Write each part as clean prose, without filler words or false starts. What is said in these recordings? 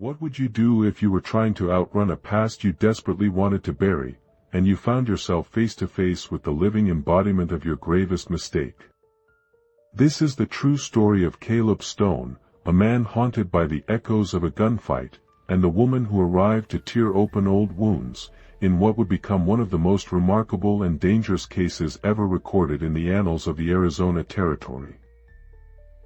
What would you do if you were trying to outrun a past you desperately wanted to bury, and you found yourself face to face with the living embodiment of your gravest mistake? This is the true story of Caleb Stone, a man haunted by the echoes of a gunfight, and the woman who arrived to tear open old wounds, in what would become one of the most remarkable and dangerous cases ever recorded in the annals of the Arizona Territory.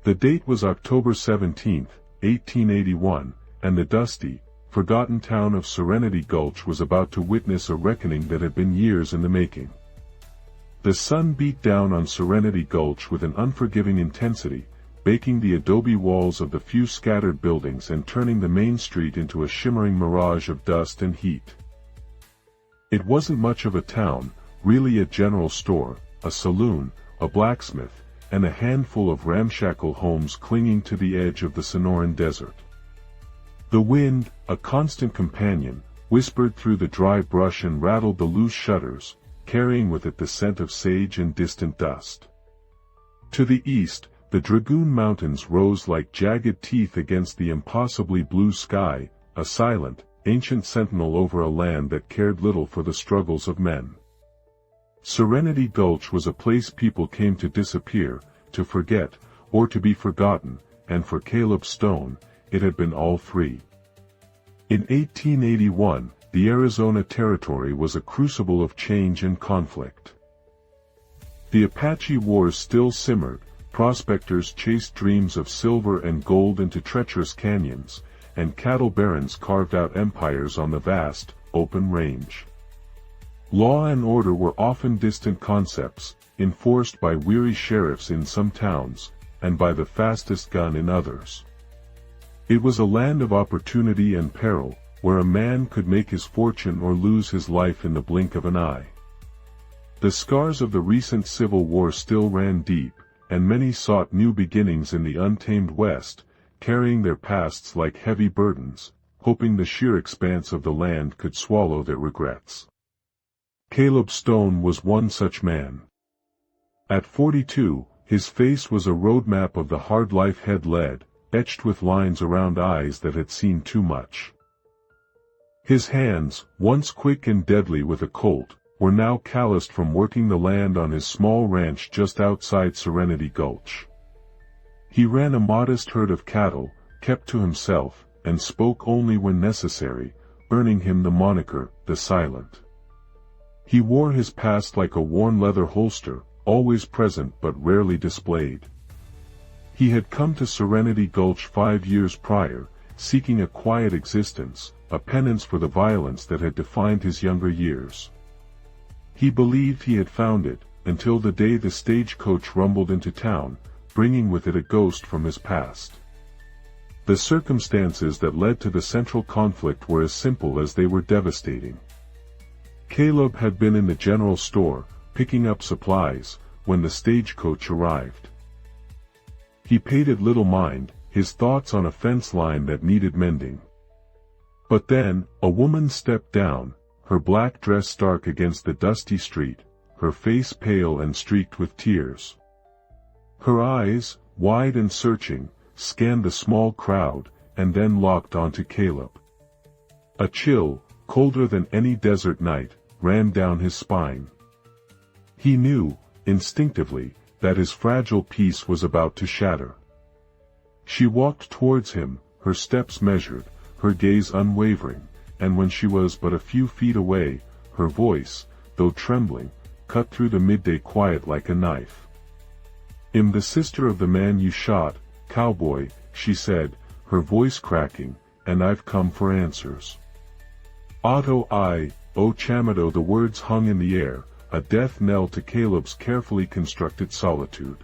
The date was October 17, 1881, and the dusty, forgotten town of Serenity Gulch was about to witness a reckoning that had been years in the making. The sun beat down on Serenity Gulch with an unforgiving intensity, baking the adobe walls of the few scattered buildings and turning the main street into a shimmering mirage of dust and heat. It wasn't much of a town, really. A general store, a saloon, a blacksmith, and a handful of ramshackle homes clinging to the edge of the Sonoran Desert. The wind, a constant companion, whispered through the dry brush and rattled the loose shutters, carrying with it the scent of sage and distant dust. To the east, the Dragoon Mountains rose like jagged teeth against the impossibly blue sky, a silent, ancient sentinel over a land that cared little for the struggles of men. Serenity Gulch was a place people came to disappear, to forget, or to be forgotten, and for Caleb Stone, it had been all three. In 1881, the Arizona Territory was a crucible of change and conflict. The Apache Wars still simmered, prospectors chased dreams of silver and gold into treacherous canyons, and cattle barons carved out empires on the vast, open range. Law and order were often distant concepts, enforced by weary sheriffs in some towns, and by the fastest gun in others. It was a land of opportunity and peril, where a man could make his fortune or lose his life in the blink of an eye. The scars of the recent Civil War still ran deep, and many sought new beginnings in the untamed West, carrying their pasts like heavy burdens, hoping the sheer expanse of the land could swallow their regrets. Caleb Stone was one such man. At 42, his face was a roadmap of the hard life he'd led, etched with lines around eyes that had seen too much. His hands, once quick and deadly with a Colt, were now calloused from working the land on his small ranch just outside Serenity Gulch. He ran a modest herd of cattle, kept to himself, and spoke only when necessary, earning him the moniker, the Silent. He wore his past like a worn leather holster, always present but rarely displayed. He had come to Serenity Gulch 5 years prior, seeking a quiet existence, a penance for the violence that had defined his younger years. He believed he had found it, until the day the stagecoach rumbled into town, bringing with it a ghost from his past. The circumstances that led to the central conflict were as simple as they were devastating. Caleb had been in the general store, picking up supplies, when the stagecoach arrived. He paid it little mind, his thoughts on a fence line that needed mending. But then, a woman stepped down, her black dress stark against the dusty street, her face pale and streaked with tears. Her eyes, wide and searching, scanned the small crowd, and then locked onto Caleb. A chill, colder than any desert night, ran down his spine. He knew, instinctively, that his fragile peace was about to shatter. She walked towards him, her steps measured, her gaze unwavering, and when she was but a few feet away, her voice, though trembling, cut through the midday quiet like a knife. "I'm the sister of the man you shot, Cowboy," she said, her voice cracking, "and I've come for answers." "Otto I, O Chamado." The words hung in the air, a death knell to Caleb's carefully constructed solitude.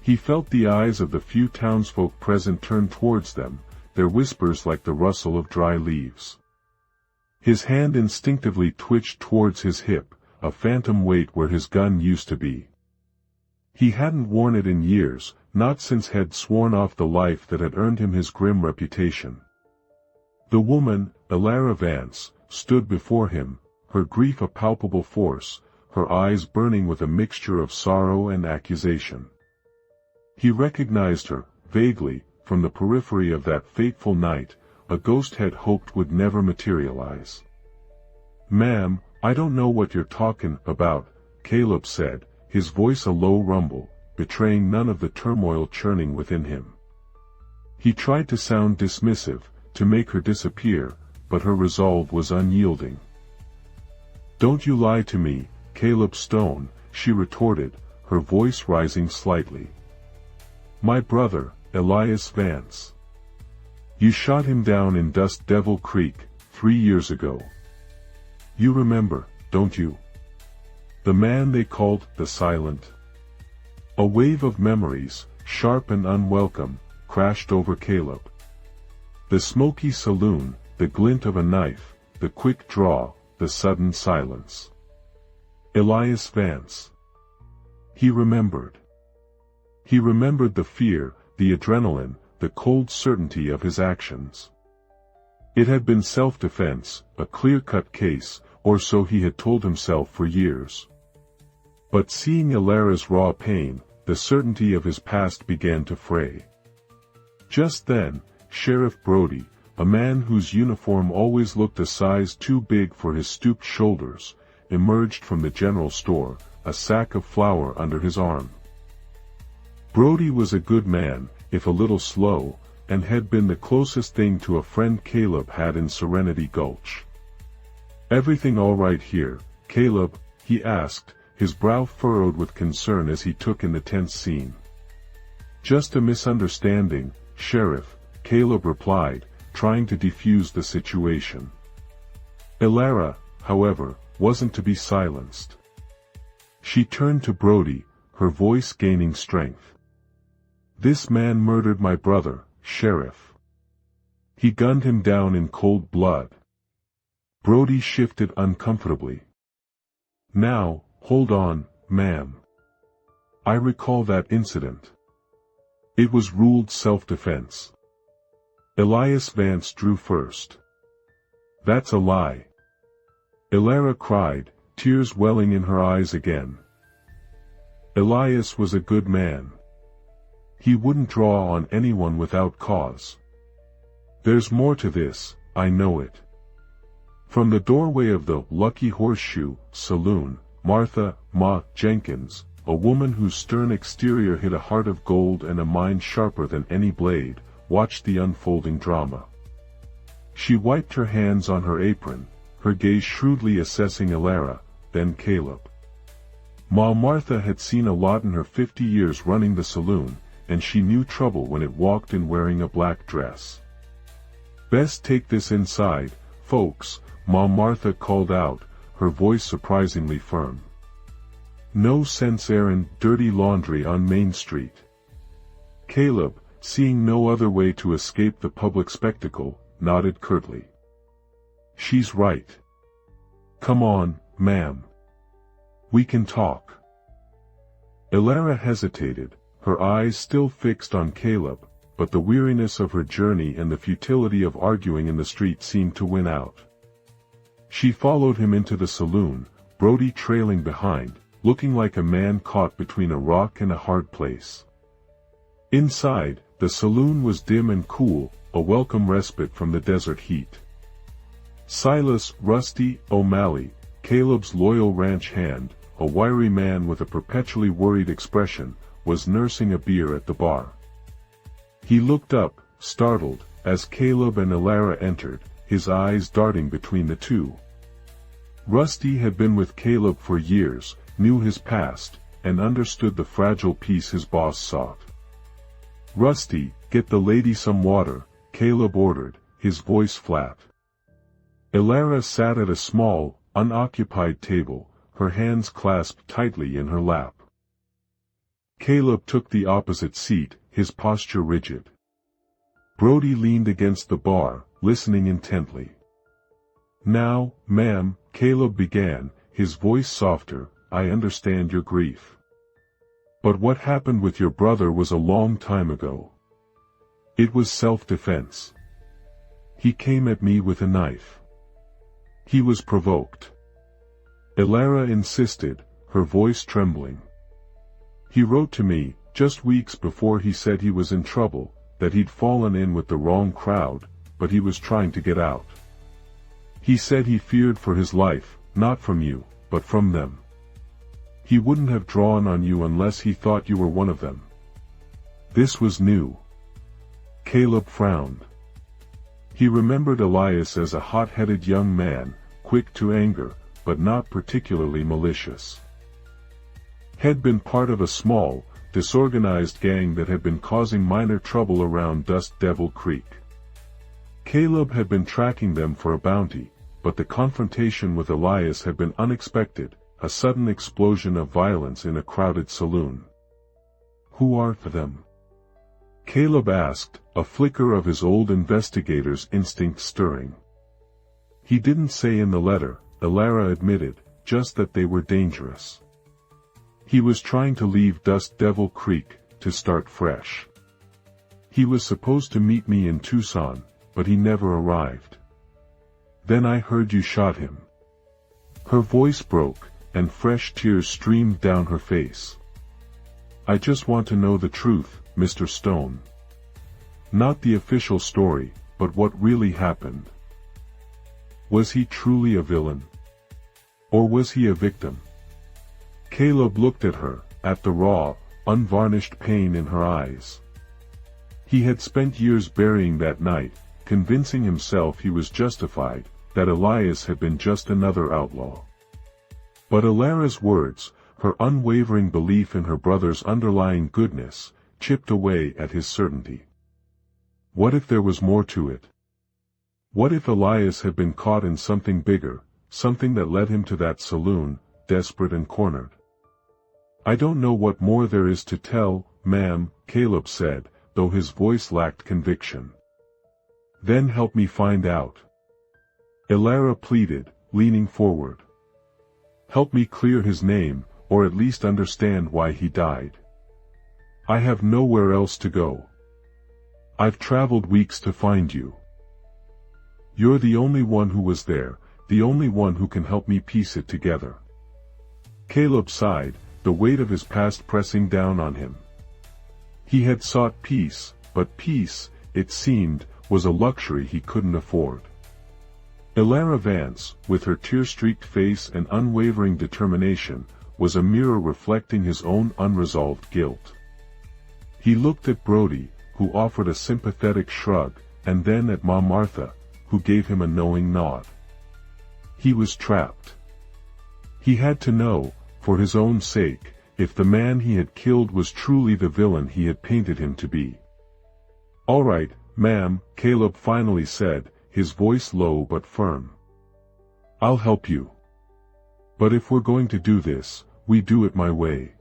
He felt the eyes of the few townsfolk present turn towards them, their whispers like the rustle of dry leaves. His hand instinctively twitched towards his hip, a phantom weight where his gun used to be. He hadn't worn it in years, not since he'd sworn off the life that had earned him his grim reputation. The woman, Elara Vance, stood before him, her grief a palpable force, her eyes burning with a mixture of sorrow and accusation. He recognized her, vaguely, from the periphery of that fateful night, a ghost had hoped would never materialize. "Ma'am, I don't know what you're talking about," Caleb said, his voice a low rumble, betraying none of the turmoil churning within him. He tried to sound dismissive, to make her disappear, but her resolve was unyielding. "Don't you lie to me, Caleb Stone," she retorted, her voice rising slightly. "My brother, Elias Vance. You shot him down in Dust Devil Creek, 3 years ago. You remember, don't you? The man they called the Silent." A wave of memories, sharp and unwelcome, crashed over Caleb. The smoky saloon, the glint of a knife, the quick draw, the sudden silence. Elias Vance. He remembered. He remembered the fear, the adrenaline, the cold certainty of his actions. It had been self-defense, a clear-cut case, or so he had told himself for years. But seeing Ilara's raw pain, the certainty of his past began to fray. Just then, Sheriff Brody, a man whose uniform always looked a size too big for his stooped shoulders, emerged from the general store, a sack of flour under his arm. Brody was a good man, if a little slow, and had been the closest thing to a friend Caleb had in Serenity Gulch. "Everything all right here, Caleb?" he asked, his brow furrowed with concern as he took in the tense scene. "Just a misunderstanding, Sheriff," Caleb replied, trying to defuse the situation. Ilara, however, wasn't to be silenced. She turned to Brody, her voice gaining strength. "This man murdered my brother, Sheriff. He gunned him down in cold blood." Brody shifted uncomfortably. "Now, hold on, ma'am. I recall that incident. It was ruled self-defense." Elias Vance drew first. "That's a lie." Ilara cried, tears welling in her eyes again. "Elias was a good man. He wouldn't draw on anyone without cause. There's more to this, I know it." From the doorway of the Lucky Horseshoe Saloon, Martha "Ma" Jenkins, a woman whose stern exterior hid a heart of gold and a mind sharper than any blade, watched the unfolding drama. She wiped her hands on her apron, her gaze shrewdly assessing Ilara, then Caleb. Ma Martha had seen a lot in her 50 years running the saloon, and she knew trouble when it walked in wearing a black dress. "Best take this inside, folks," Ma Martha called out, her voice surprisingly firm. "No sense airin' dirty laundry on Main Street." Caleb, seeing no other way to escape the public spectacle, nodded curtly. "She's right. Come on, ma'am. We can talk." Ilara hesitated, her eyes still fixed on Caleb, but the weariness of her journey and the futility of arguing in the street seemed to win out. She followed him into the saloon, Brody trailing behind, looking like a man caught between a rock and a hard place. Inside, the saloon was dim and cool, a welcome respite from the desert heat. Silas "Rusty" O'Malley, Caleb's loyal ranch hand, a wiry man with a perpetually worried expression, was nursing a beer at the bar. He looked up, startled, as Caleb and Ilara entered, his eyes darting between the two. Rusty had been with Caleb for years, knew his past, and understood the fragile peace his boss sought. "Rusty, get the lady some water," Caleb ordered, his voice flat. Ilara sat at a small, unoccupied table, her hands clasped tightly in her lap. Caleb took the opposite seat, his posture rigid. Brody leaned against the bar, listening intently. "Now, ma'am," Caleb began, his voice softer, "I understand your grief. But what happened with your brother was a long time ago. It was self-defense. He came at me with a knife. He was provoked." Ilara insisted, her voice trembling. "He wrote to me, just weeks before he said he was in trouble, that he'd fallen in with the wrong crowd, but he was trying to get out. He said he feared for his life, not from you, but from them. He wouldn't have drawn on you unless he thought you were one of them. This was new. Caleb frowned. He remembered Elias as a hot-headed young man, quick to anger, but not particularly malicious. Had been part of a small, disorganized gang that had been causing minor trouble around Dust Devil Creek. Caleb had been tracking them for a bounty, but the confrontation with Elias had been unexpected, a sudden explosion of violence in a crowded saloon. "Who are them?" Caleb asked, a flicker of his old investigator's instinct stirring. He didn't say in the letter, Elara admitted, just that they were dangerous. He was trying to leave Dust Devil Creek, to start fresh. He was supposed to meet me in Tucson, but he never arrived. Then I heard you shot him. Her voice broke, and fresh tears streamed down her face. I just want to know the truth, Mr. Stone. Not the official story, but what really happened. Was he truly a villain? Or was he a victim? Caleb looked at her, at the raw, unvarnished pain in her eyes. He had spent years burying that night, convincing himself he was justified, that Elias had been just another outlaw. But Elara's words, her unwavering belief in her brother's underlying goodness, chipped away at his certainty. What if there was more to it? What if Elias had been caught in something bigger, something that led him to that saloon, desperate and cornered? I don't know what more there is to tell, ma'am, Caleb said, though his voice lacked conviction. Then help me find out. Elara pleaded, leaning forward. Help me clear his name, or at least understand why he died. I have nowhere else to go. I've traveled weeks to find you. You're the only one who was there, the only one who can help me piece it together. Caleb sighed, the weight of his past pressing down on him. He had sought peace, but peace, it seemed, was a luxury he couldn't afford. Elara Vance, with her tear-streaked face and unwavering determination, was a mirror reflecting his own unresolved guilt. He looked at Brody, who offered a sympathetic shrug, and then at Ma Martha, who gave him a knowing nod. He was trapped. He had to know, for his own sake, if the man he had killed was truly the villain he had painted him to be. All right, ma'am, Caleb finally said, his voice low but firm. I'll help you. But if we're going to do this, we do it my way.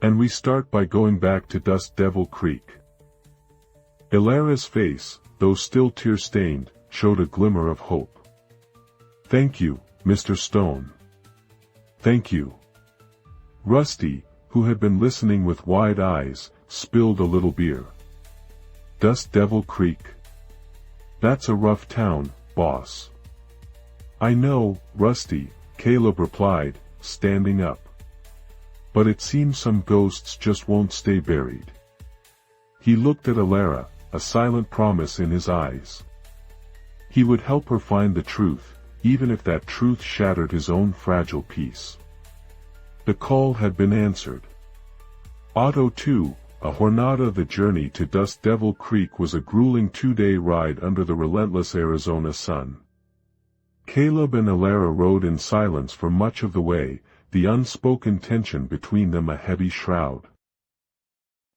And we start by going back to Dust Devil Creek. Elara's face, though still tear-stained, showed a glimmer of hope. Thank you, Mr. Stone. Thank you. Rusty, who had been listening with wide eyes, spilled a little beer. Dust Devil Creek. That's a rough town, boss. I know, Rusty, Caleb replied, standing up. But it seems some ghosts just won't stay buried. He looked at Elara, a silent promise in his eyes. He would help her find the truth, even if that truth shattered his own fragile peace. The call had been answered. Auto 2, a jornada. The journey to Dust Devil Creek was a grueling 2-day ride under the relentless Arizona sun. Caleb and Elara rode in silence for much of the way, the unspoken tension between them a heavy shroud.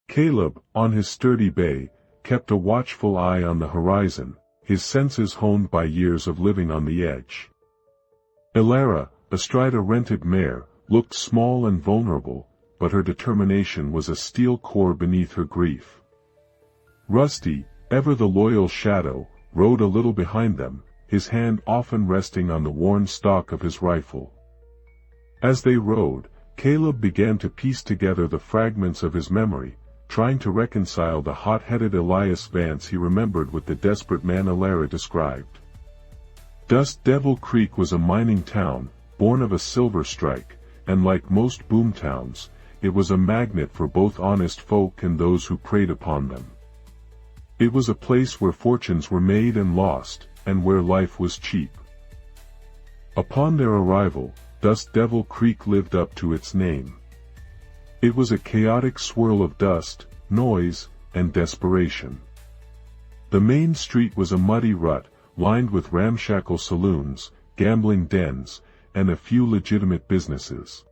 Caleb, on his sturdy bay, kept a watchful eye on the horizon, his senses honed by years of living on the edge. Elara, astride a rented mare, looked small and vulnerable, but her determination was a steel core beneath her grief. Rusty, ever the loyal shadow, rode a little behind them, his hand often resting on the worn stock of his rifle. As they rode, Caleb began to piece together the fragments of his memory, trying to reconcile the hot-headed Elias Vance he remembered with the desperate man Elara described. Dust Devil Creek was a mining town, born of a silver strike, and like most boomtowns, it was a magnet for both honest folk and those who preyed upon them. It was a place where fortunes were made and lost, and where life was cheap. Upon their arrival, Dust Devil Creek lived up to its name. It was a chaotic swirl of dust, noise, and desperation. The main street was a muddy rut, lined with ramshackle saloons, gambling dens, and a few legitimate businesses.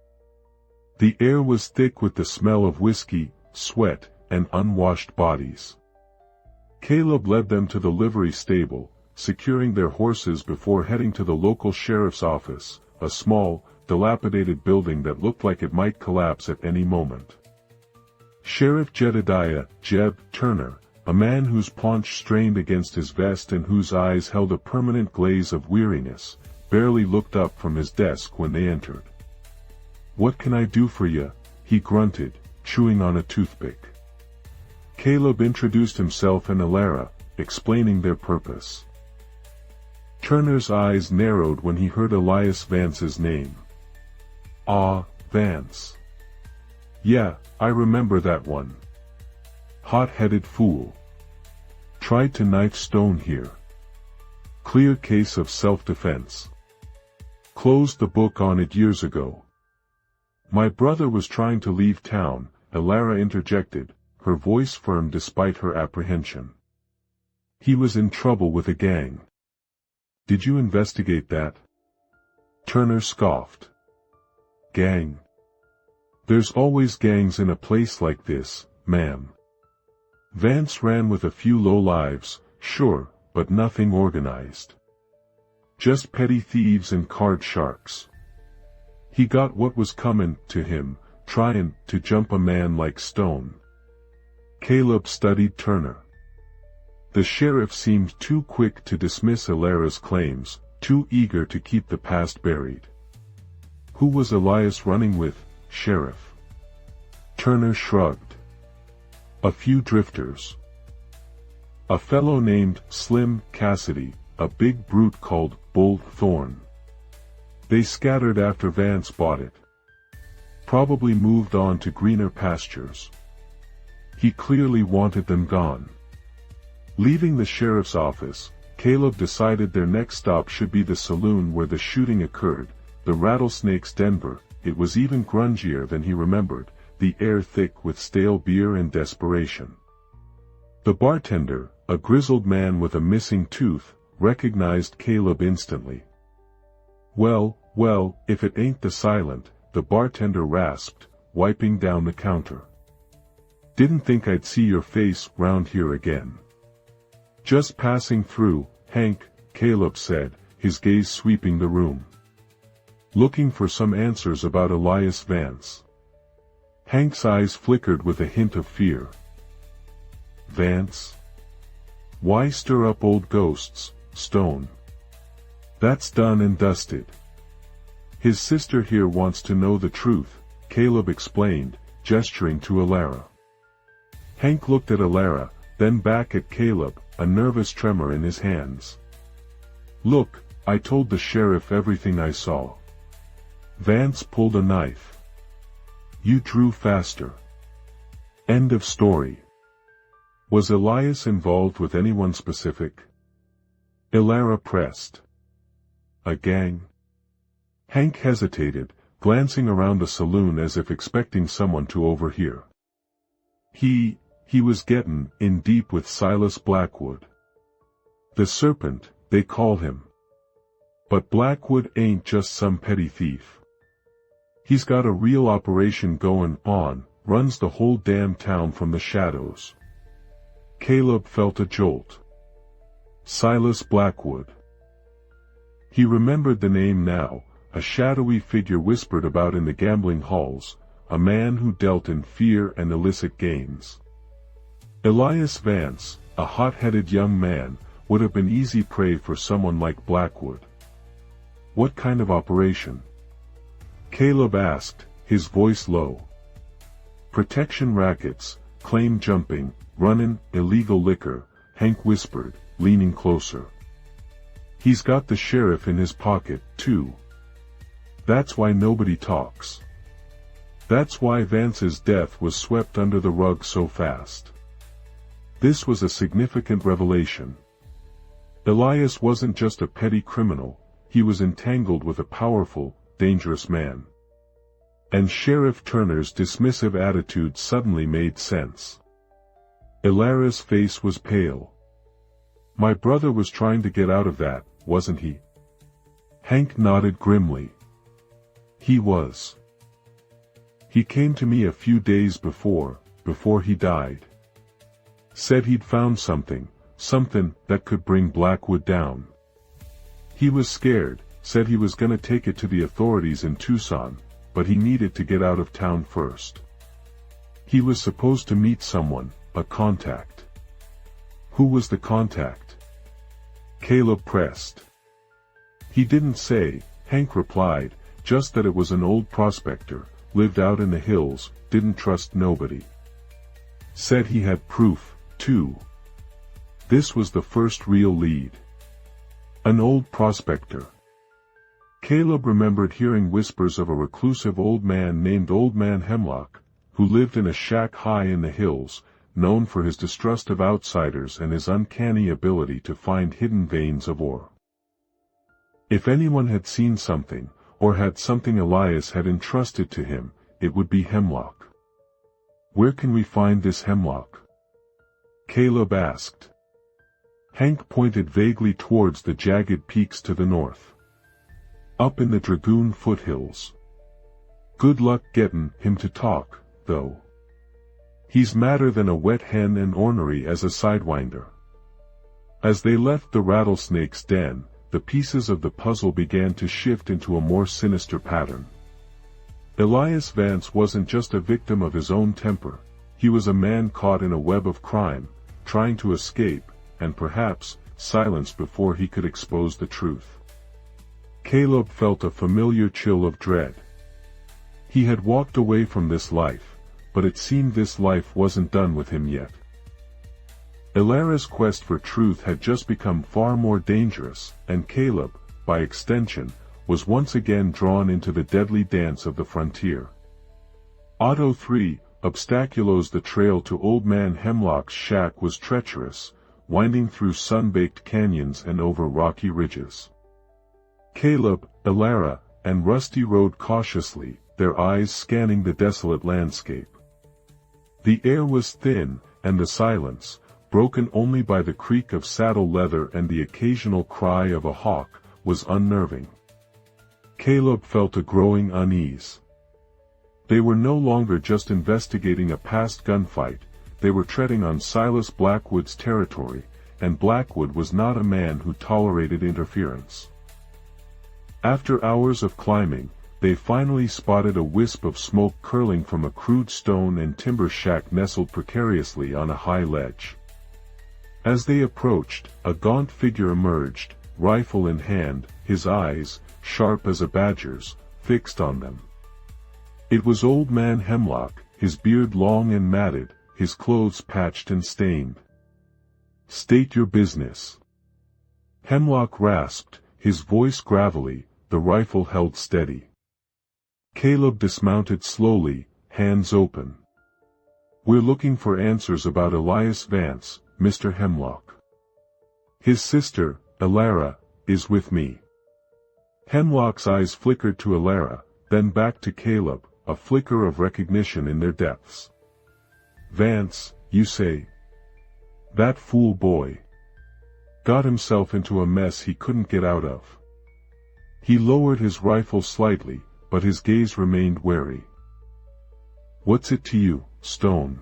The air was thick with the smell of whiskey, sweat, and unwashed bodies. Caleb led them to the livery stable, securing their horses before heading to the local sheriff's office, a small, dilapidated building that looked like it might collapse at any moment. Sheriff Jedediah Jeb Turner, a man whose paunch strained against his vest and whose eyes held a permanent glaze of weariness, barely looked up from his desk when they entered. "What can I do for you?" he grunted, chewing on a toothpick. Caleb introduced himself and Alara, explaining their purpose. Turner's eyes narrowed when he heard Elias Vance's name. "Ah, Vance. Yeah, I remember that one. Hot-headed fool. Tried to knife Stone here. Clear case of self-defense. Closed the book on it years ago." "My brother was trying to leave town," Alara interjected, her voice firm despite her apprehension. "He was in trouble with a gang." "Did you investigate that?" Turner scoffed. "Gang? There's always gangs in a place like this, ma'am. Vance ran with a few low lives, sure, but nothing organized. Just petty thieves and card sharks. He got what was comin' to him, tryin' to jump a man like Stone." Caleb studied Turner. The sheriff seemed too quick to dismiss Alara's claims, too eager to keep the past buried. "Who was Elias running with, Sheriff?" Turner shrugged. "A few drifters. A fellow named Slim Cassidy, a big brute called Bull Thorn. They scattered after Vance bought it. Probably moved on to greener pastures. He clearly wanted them gone." Leaving the sheriff's office, Caleb decided their next stop should be the saloon where the shooting occurred, the Rattlesnake's Denver. It was even grungier than he remembered, the air thick with stale beer and desperation. The bartender, a grizzled man with a missing tooth, recognized Caleb instantly. Well, if it ain't the Silent," the bartender rasped, wiping down the counter. "Didn't think I'd see your face round here again." "Just passing through, Hank," Caleb said, his gaze sweeping the room. "Looking for some answers about Elias Vance." Hank's eyes flickered with a hint of fear. "Vance? Why stir up old ghosts, Stone? That's done and dusted. His sister here wants to know the truth," Caleb explained, gesturing to Alara. Hank looked at Alara, then back at Caleb, a nervous tremor in his hands. "Look, I told the sheriff everything I saw. Vance pulled a knife. You drew faster. End of story." "Was Elias involved with anyone specific?" Alara pressed. "A gang?" Hank hesitated, glancing around the saloon as if expecting someone to overhear. He was gettin' in deep with Silas Blackwood. The Serpent, they call him. But Blackwood ain't just some petty thief. He's got a real operation goin' on, runs the whole damn town from the shadows." Caleb felt a jolt. Silas Blackwood. He remembered the name now, a shadowy figure whispered about in the gambling halls, a man who dealt in fear and illicit gains. Elias Vance, a hot-headed young man, would have been easy prey for someone like Blackwood. "What kind of operation?" Caleb asked, his voice low. "Protection rackets, claim jumping, runnin' illegal liquor," Hank whispered, leaning closer. "He's got the sheriff in his pocket, too. That's why nobody talks. That's why Vance's death was swept under the rug so fast." This was a significant revelation. Elias wasn't just a petty criminal, he was entangled with a powerful, dangerous man. And Sheriff Turner's dismissive attitude suddenly made sense. Elara's face was pale. My brother was trying to get out of that, wasn't he? Hank nodded grimly. He was. He came to me a few days before he died. Said he'd found something that could bring Blackwood down. He was scared, said he was gonna take it to the authorities in Tucson, but he needed to get out of town first. He was supposed to meet someone, a contact. Who was the contact? Caleb pressed. He didn't say, Hank replied, just that it was an old prospector, lived out in the hills, didn't trust nobody. Said he had proof, too. This was the first real lead. An old prospector. Caleb remembered hearing whispers of a reclusive old man named Old Man Hemlock, who lived in a shack high in the hills, known for his distrust of outsiders and his uncanny ability to find hidden veins of ore. If anyone had seen something, or had something Elias had entrusted to him, it would be Hemlock. Where can we find this Hemlock? Caleb asked. Hank pointed vaguely towards the jagged peaks to the north. Up in the Dragoon foothills. Good luck gettin' him to talk, though. He's madder than a wet hen and ornery as a sidewinder. As they left the rattlesnake's den, the pieces of the puzzle began to shift into a more sinister pattern. Elias Vance wasn't just a victim of his own temper, he was a man caught in a web of crime, trying to escape, and perhaps, silenced before he could expose the truth. Caleb felt a familiar chill of dread. He had walked away from this life, but it seemed this life wasn't done with him yet. Elara's quest for truth had just become far more dangerous, and Caleb, by extension, was once again drawn into the deadly dance of the frontier. Auto 3, Obstaculos. The trail to Old Man Hemlock's shack was treacherous, winding through sun-baked canyons and over rocky ridges. Caleb, Elara, and Rusty rode cautiously, their eyes scanning the desolate landscape. The air was thin, and the silence, broken only by the creak of saddle leather and the occasional cry of a hawk, was unnerving. Caleb felt a growing unease. They were no longer just investigating a past gunfight, they were treading on Silas Blackwood's territory, and Blackwood was not a man who tolerated interference. After hours of climbing, they finally spotted a wisp of smoke curling from a crude stone and timber shack nestled precariously on a high ledge. As they approached, a gaunt figure emerged, rifle in hand, his eyes, sharp as a badger's, fixed on them. It was Old Man Hemlock, his beard long and matted, his clothes patched and stained. "State your business." Hemlock rasped, his voice gravelly, the rifle held steady. Caleb dismounted slowly, hands open. "We're looking for answers about Elias Vance, Mr. Hemlock. His sister, Elara, is with me." Hemlock's eyes flickered to Elara, then back to Caleb, a flicker of recognition in their depths. "Vance, you say? That fool boy. Got himself into a mess he couldn't get out of." He lowered his rifle slightly, but his gaze remained wary. "What's it to you, Stone?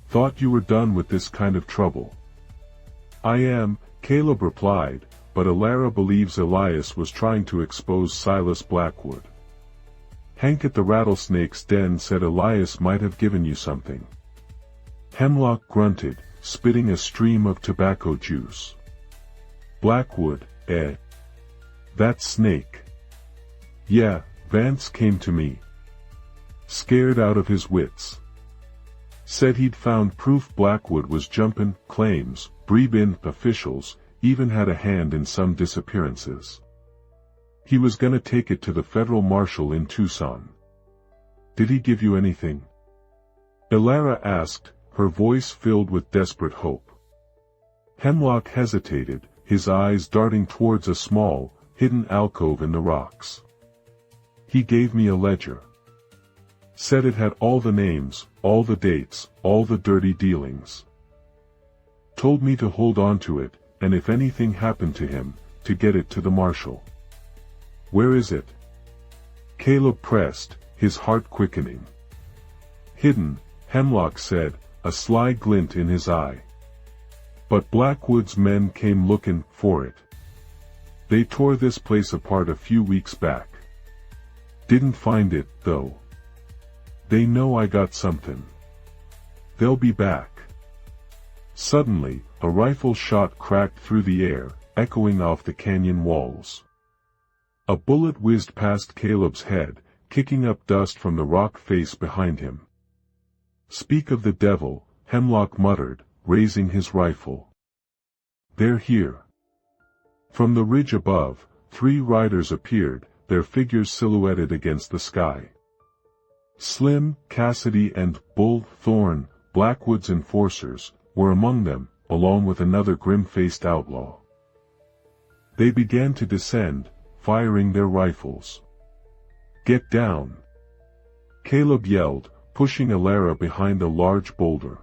Thought you were done with this kind of trouble." "I am," Caleb replied, "but Elara believes Elias was trying to expose Silas Blackwood. Hank at the rattlesnake's den said Elias might have given you something." Hemlock grunted, spitting a stream of tobacco juice. "Blackwood, eh? That snake?" "Yeah, Vance came to me. Scared out of his wits. Said he'd found proof Blackwood was jumpin' claims, Breebin officials, even had a hand in some disappearances. He was gonna take it to the federal marshal in Tucson." "Did he give you anything?" Elara asked, her voice filled with desperate hope. Hemlock hesitated, his eyes darting towards a small, hidden alcove in the rocks. He gave me a ledger. Said it had all the names, all the dates, all the dirty dealings. Told me to hold on to it, and if anything happened to him, to get it to the marshal. Where is it? Caleb pressed, his heart quickening. Hidden, Hemlock said, a sly glint in his eye. But Blackwood's men came looking for it. They tore this place apart a few weeks back. Didn't find it, though. They know I got something. They'll be back. Suddenly, a rifle shot cracked through the air, echoing off the canyon walls. A bullet whizzed past Caleb's head, kicking up dust from the rock face behind him. Speak of the devil, Hemlock muttered, raising his rifle. They're here. From the ridge above, 3 riders appeared, their figures silhouetted against the sky. Slim, Cassidy and Bull Thorn, Blackwood's enforcers, were among them, along with another grim-faced outlaw. They began to descend, firing their rifles. Get down! Caleb yelled, pushing Alara behind a large boulder.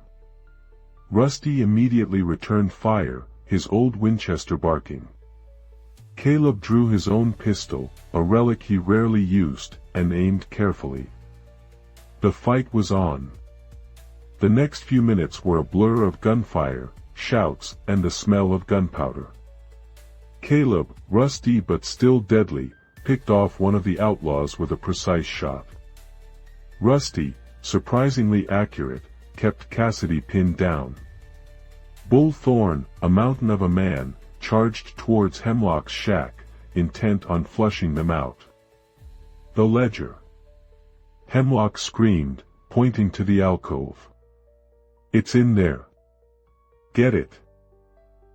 Rusty immediately returned fire, his old Winchester barking. Caleb drew his own pistol, a relic he rarely used, and aimed carefully. The fight was on. The next few minutes were a blur of gunfire, shouts, and the smell of gunpowder. Caleb, rusty but still deadly, picked off one of the outlaws with a precise shot. Rusty, surprisingly accurate, kept Cassidy pinned down. Bull Thorn, a mountain of a man, charged towards Hemlock's shack, intent on flushing them out. The ledger. Hemlock screamed, pointing to the alcove. It's in there. Get it.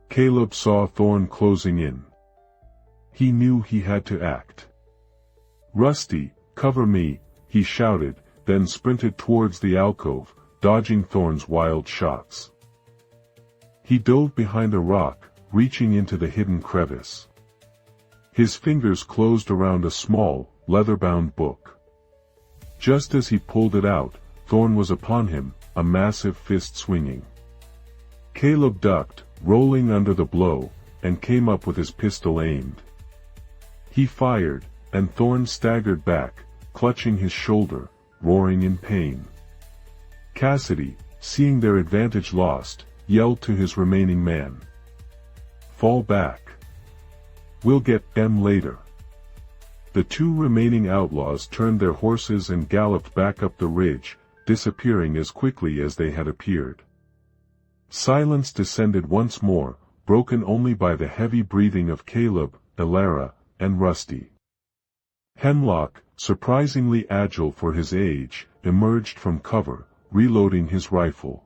Caleb saw Thorn closing in. He knew he had to act. Rusty, cover me, he shouted, then sprinted towards the alcove, dodging Thorn's wild shots. He dove behind a rock, reaching into the hidden crevice. His fingers closed around a small, leather-bound book. Just as he pulled it out, Thorn was upon him, a massive fist swinging. Caleb ducked, rolling under the blow, and came up with his pistol aimed. He fired, and Thorn staggered back, clutching his shoulder, roaring in pain. Cassidy, seeing their advantage lost, yelled to his remaining man. Fall back. We'll get them later. The 2 remaining outlaws turned their horses and galloped back up the ridge, disappearing as quickly as they had appeared. Silence descended once more, broken only by the heavy breathing of Caleb, Alara, and Rusty. Hemlock, surprisingly agile for his age, emerged from cover, reloading his rifle.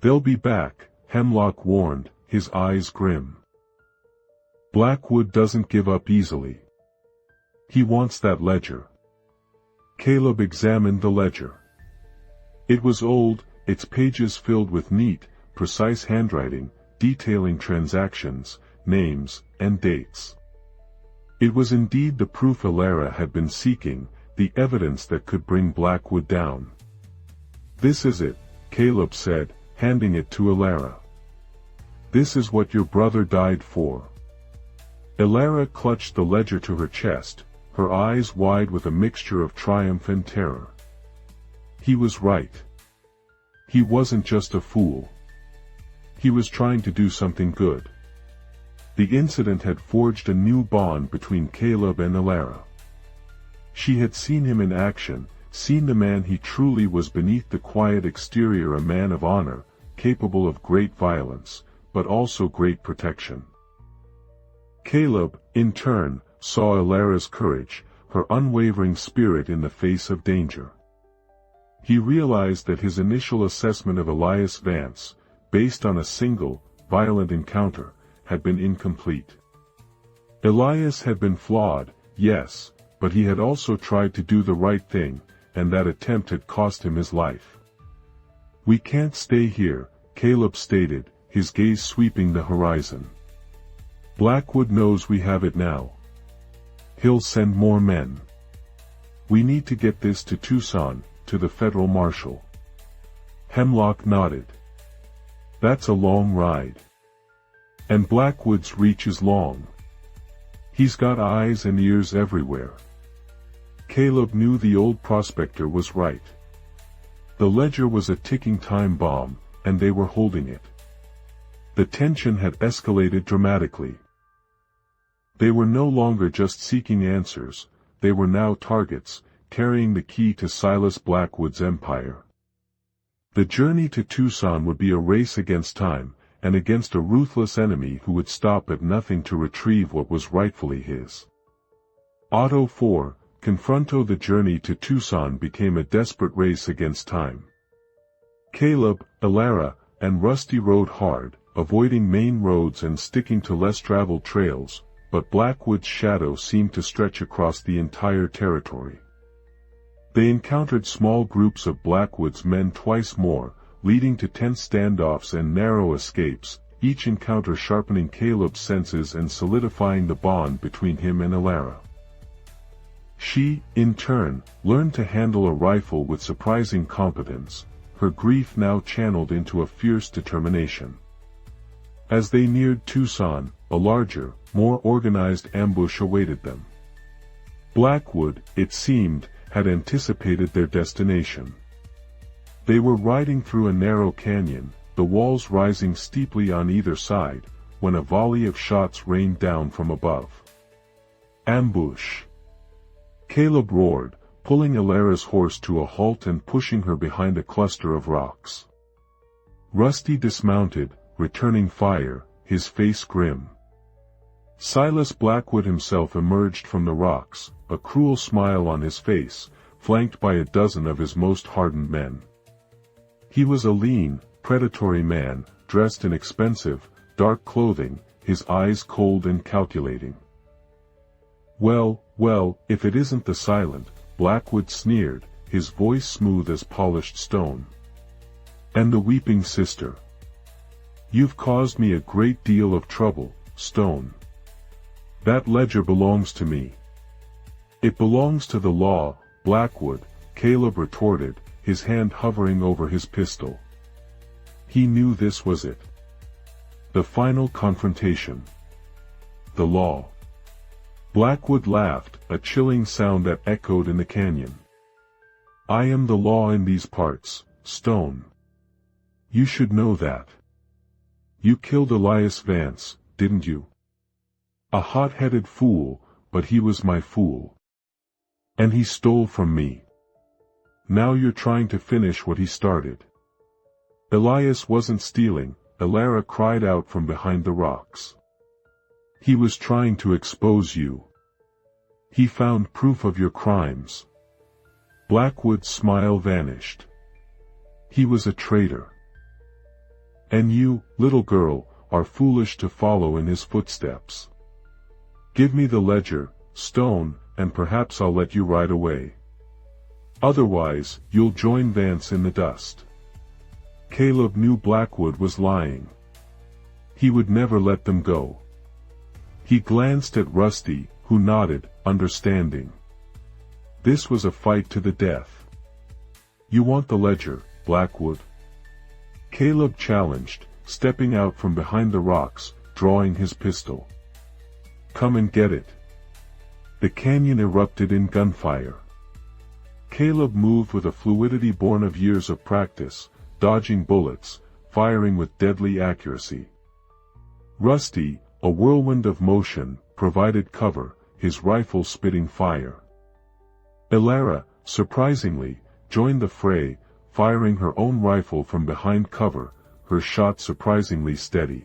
They'll be back, Hemlock warned, his eyes grim. Blackwood doesn't give up easily. He wants that ledger. Caleb examined the ledger. It was old, its pages filled with neat, precise handwriting, detailing transactions, names, and dates. It was indeed the proof Alara had been seeking, the evidence that could bring Blackwood down. This is it, Caleb said, handing it to Alara. This is what your brother died for. Alara clutched the ledger to her chest, her eyes wide with a mixture of triumph and terror. He was right. He wasn't just a fool. He was trying to do something good. The incident had forged a new bond between Caleb and Alara. She had seen him in action, seen the man he truly was beneath the quiet exterior, a man of honor, capable of great violence, but also great protection. Caleb, in turn, saw Alara's courage, her unwavering spirit in the face of danger. He realized that his initial assessment of Elias Vance, based on a single, violent encounter, had been incomplete. Elias had been flawed, yes, but he had also tried to do the right thing, and that attempt had cost him his life. "We can't stay here," Caleb stated, his gaze sweeping the horizon. "Blackwood knows we have it now. He'll send more men. We need to get this to Tucson, to the federal marshal." Hemlock nodded. "That's a long ride. And Blackwood's reach is long. He's got eyes and ears everywhere." Caleb knew the old prospector was right. The ledger was a ticking time bomb, and they were holding it. The tension had escalated dramatically. They were no longer just seeking answers, they were now targets, carrying the key to Silas Blackwood's empire. The journey to Tucson would be a race against time, and against a ruthless enemy who would stop at nothing to retrieve what was rightfully his. Auto 4, Confronto. The journey to Tucson became a desperate race against time. Caleb, Elara, and Rusty rode hard, avoiding main roads and sticking to less traveled trails, but Blackwood's shadow seemed to stretch across the entire territory. They encountered small groups of Blackwood's men twice more, leading to tense standoffs and narrow escapes, each encounter sharpening Caleb's senses and solidifying the bond between him and Elara. She, in turn, learned to handle a rifle with surprising competence, her grief now channeled into a fierce determination. As they neared Tucson, a larger, more organized ambush awaited them. Blackwood, it seemed, had anticipated their destination. They were riding through a narrow canyon, the walls rising steeply on either side, when a volley of shots rained down from above. "Ambush!" Caleb roared, pulling Elara's horse to a halt and pushing her behind a cluster of rocks. Rusty dismounted, returning fire, his face grim. Silas Blackwood himself emerged from the rocks, a cruel smile on his face, flanked by a dozen of his most hardened men. He was a lean, predatory man, dressed in expensive, dark clothing, his eyes cold and calculating. Well, if it isn't the Silent," Blackwood sneered, his voice smooth as polished stone. "And the weeping sister. You've caused me a great deal of trouble, Stone. That ledger belongs to me." "It belongs to the law, Blackwood," Caleb retorted, his hand hovering over his pistol. He knew this was it. The final confrontation. The law. Blackwood laughed, a chilling sound that echoed in the canyon. "I am the law in these parts, Stone. You should know that. You killed Elias Vance, didn't you? A hot-headed fool, but he was my fool. And he stole from me. Now you're trying to finish what he started." "Elias wasn't stealing," Elara cried out from behind the rocks. "He was trying to expose you. He found proof of your crimes." Blackwood's smile vanished. "He was a traitor. And you, little girl, are foolish to follow in his footsteps. Give me the ledger, Stone, and perhaps I'll let you ride away. Otherwise, you'll join Vance in the dust." Caleb knew Blackwood was lying. He would never let them go. He glanced at Rusty, who nodded, understanding. This was a fight to the death. "You want the ledger, Blackwood?" Caleb challenged, stepping out from behind the rocks, drawing his pistol. "Come and get it." The canyon erupted in gunfire. Caleb moved with a fluidity born of years of practice, dodging bullets, firing with deadly accuracy. Rusty, a whirlwind of motion, provided cover, his rifle spitting fire. Elara, surprisingly, joined the fray, firing her own rifle from behind cover, her shot surprisingly steady.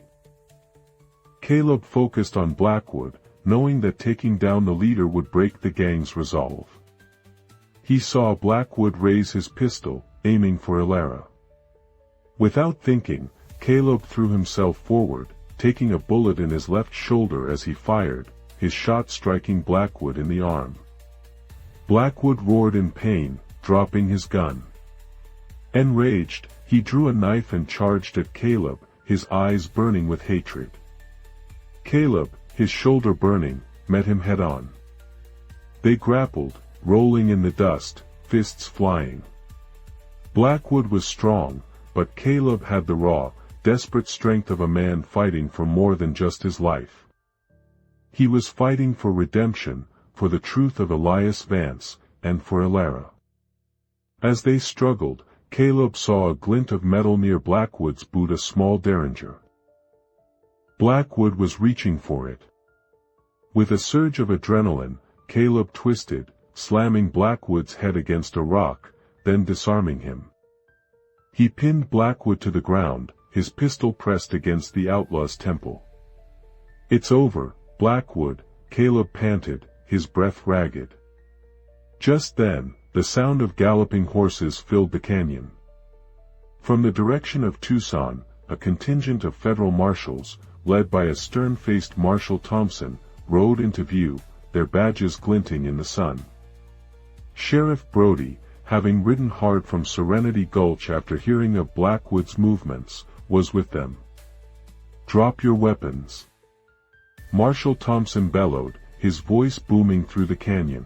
Caleb focused on Blackwood, knowing that taking down the leader would break the gang's resolve. He saw Blackwood raise his pistol, aiming for Elara. Without thinking, Caleb threw himself forward, taking a bullet in his left shoulder as he fired, his shot striking Blackwood in the arm. Blackwood roared in pain, dropping his gun. Enraged, He drew a knife and charged at Caleb, his eyes burning with hatred. Caleb, his shoulder burning, met him head-on. They grappled, rolling in the dust, fists flying. Blackwood was strong, but Caleb had the raw, desperate strength of a man fighting for more than just his life. He was fighting for redemption, for the truth of Elias Vance, and for Elara. As they struggled, Caleb saw a glint of metal near Blackwood's boot, a small derringer. Blackwood was reaching for it. With a surge of adrenaline, Caleb twisted, slamming Blackwood's head against a rock, then disarming him. He pinned Blackwood to the ground, his pistol pressed against the outlaw's temple. "It's over, Blackwood," Caleb panted, his breath ragged. Just then, the sound of galloping horses filled the canyon. From the direction of Tucson, a contingent of federal marshals, led by a stern-faced Marshal Thompson, rode into view, their badges glinting in the sun. Sheriff Brody, having ridden hard from Serenity Gulch after hearing of Blackwood's movements, was with them. "Drop your weapons," Marshal Thompson bellowed, his voice booming through the canyon.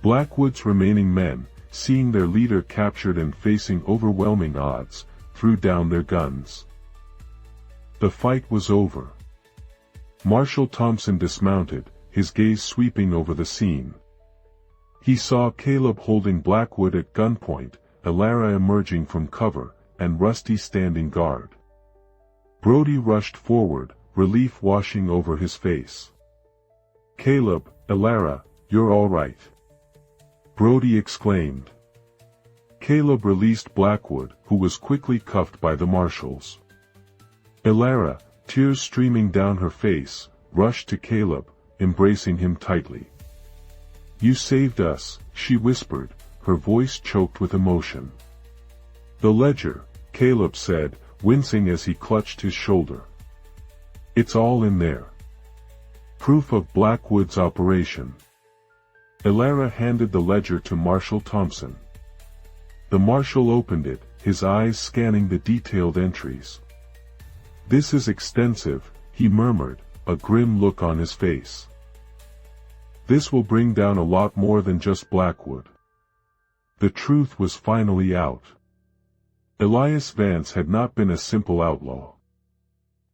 Blackwood's remaining men, seeing their leader captured and facing overwhelming odds, threw down their guns. The fight was over. Marshal Thompson dismounted, his gaze sweeping over the scene. He saw Caleb holding Blackwood at gunpoint, Elara emerging from cover, and Rusty standing guard. Brody rushed forward, relief washing over his face. "Caleb, Elara, you're all right," Brody exclaimed. Caleb released Blackwood, who was quickly cuffed by the marshals. Elara, tears streaming down her face, rushed to Caleb, embracing him tightly. "You saved us," she whispered, her voice choked with emotion. "The ledger," Caleb said, wincing as he clutched his shoulder. "It's all in there. Proof of Blackwood's operation." Elara handed the ledger to Marshal Thompson. The marshal opened it, his eyes scanning the detailed entries. "This is extensive," he murmured, a grim look on his face. "This will bring down a lot more than just Blackwood." The truth was finally out. Elias Vance had not been a simple outlaw.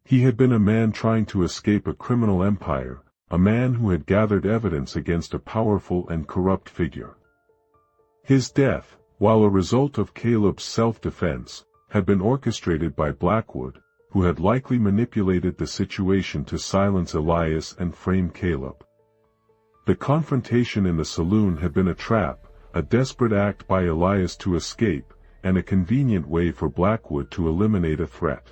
He had been a man trying to escape a criminal empire, a man who had gathered evidence against a powerful and corrupt figure. His death, while a result of Caleb's self-defense, had been orchestrated by Blackwood, who had likely manipulated the situation to silence Elias and frame Caleb. The confrontation in the saloon had been a trap, a desperate act by Elias to escape, and a convenient way for Blackwood to eliminate a threat.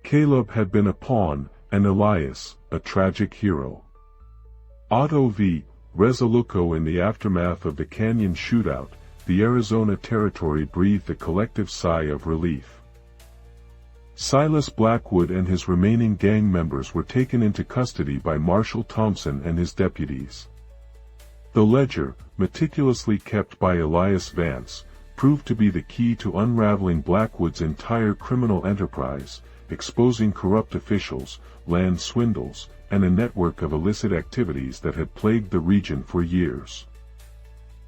Caleb had been a pawn, and Elias, a tragic hero. Otto v. Resoluco. In the aftermath of the Canyon shootout, the Arizona Territory breathed a collective sigh of relief. Silas Blackwood and his remaining gang members were taken into custody by Marshal Thompson and his deputies. The ledger, meticulously kept by Elias Vance, proved to be the key to unraveling Blackwood's entire criminal enterprise, exposing corrupt officials, land swindles, and a network of illicit activities that had plagued the region for years.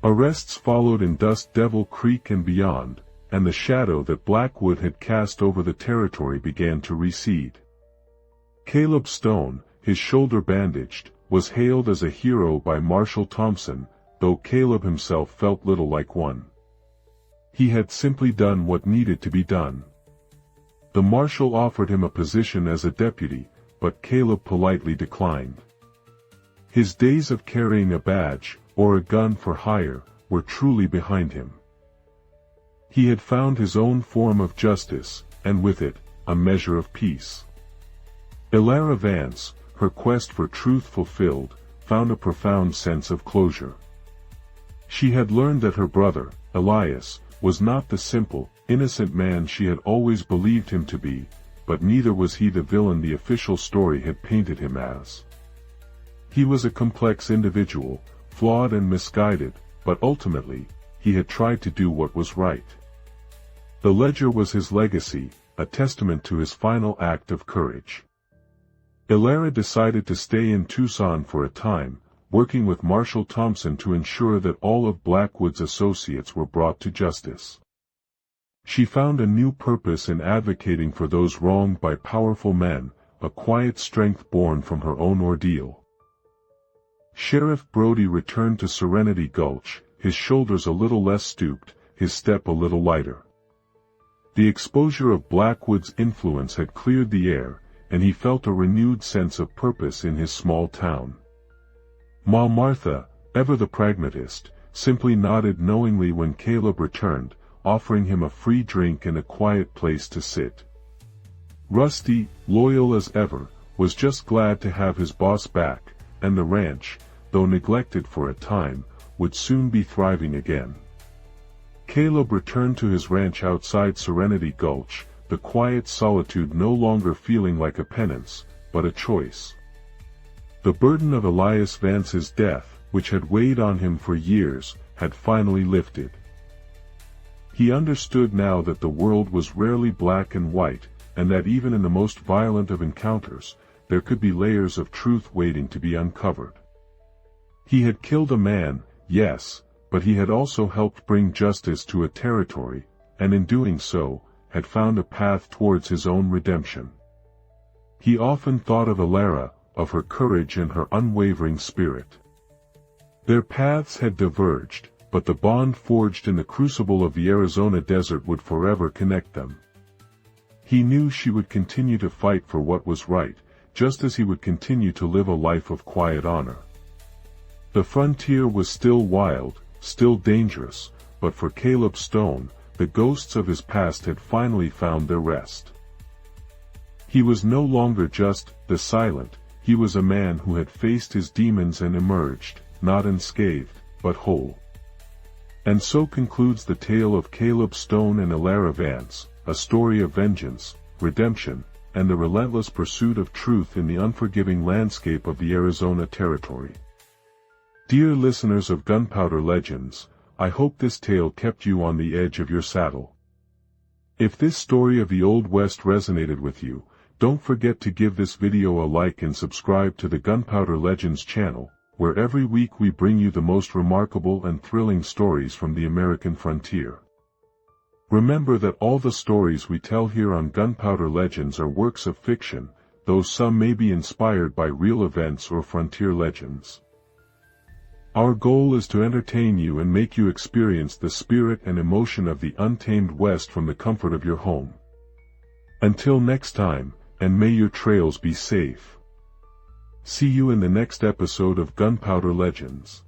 Arrests followed in Dust Devil Creek and beyond, and the shadow that Blackwood had cast over the territory began to recede. Caleb Stone, his shoulder bandaged, was hailed as a hero by Marshal Thompson, though Caleb himself felt little like one. He had simply done what needed to be done. The marshal offered him a position as a deputy, but Caleb politely declined. His days of carrying a badge, or a gun for hire, were truly behind him. He had found his own form of justice, and with it, a measure of peace. Elara Vance, her quest for truth fulfilled, found a profound sense of closure. She had learned that her brother, Elias, was not the simple, innocent man she had always believed him to be, but neither was he the villain the official story had painted him as. He was a complex individual, flawed and misguided, but ultimately, he had tried to do what was right. The ledger was his legacy, a testament to his final act of courage. Ilera decided to stay in Tucson for a time, working with Marshall Thompson to ensure that all of Blackwood's associates were brought to justice. She found a new purpose in advocating for those wronged by powerful men, a quiet strength born from her own ordeal. Sheriff Brody returned to Serenity Gulch, his shoulders a little less stooped, his step a little lighter. The exposure of Blackwood's influence had cleared the air, and he felt a renewed sense of purpose in his small town. Ma Martha, ever the pragmatist, simply nodded knowingly when Caleb returned, offering him a free drink and a quiet place to sit. Rusty, loyal as ever, was just glad to have his boss back, and the ranch, though neglected for a time, would soon be thriving again. Caleb returned to his ranch outside Serenity Gulch, the quiet solitude no longer feeling like a penance, but a choice. The burden of Elias Vance's death, which had weighed on him for years, had finally lifted. He understood now that the world was rarely black and white, and that even in the most violent of encounters, there could be layers of truth waiting to be uncovered. He had killed a man, yes, but he had also helped bring justice to a territory, and in doing so, had found a path towards his own redemption. He often thought of Ilera, of her courage and her unwavering spirit. Their paths had diverged, but the bond forged in the crucible of the Arizona desert would forever connect them. He knew she would continue to fight for what was right, just as he would continue to live a life of quiet honor. The frontier was still wild, still dangerous, but for Caleb Stone, the ghosts of his past had finally found their rest. He was no longer just the silent, he was a man who had faced his demons and emerged, not unscathed, but whole. And so concludes the tale of Caleb Stone and Ilera Vance, a story of vengeance, redemption, and the relentless pursuit of truth in the unforgiving landscape of the Arizona Territory. Dear listeners of Gunpowder Legends, I hope this tale kept you on the edge of your saddle. If this story of the Old West resonated with you, don't forget to give this video a like and subscribe to the Gunpowder Legends channel, where every week we bring you the most remarkable and thrilling stories from the American frontier. Remember that all the stories we tell here on Gunpowder Legends are works of fiction, though some may be inspired by real events or frontier legends. Our goal is to entertain you and make you experience the spirit and emotion of the untamed West from the comfort of your home. Until next time, and may your trails be safe. See you in the next episode of Gunpowder Legends.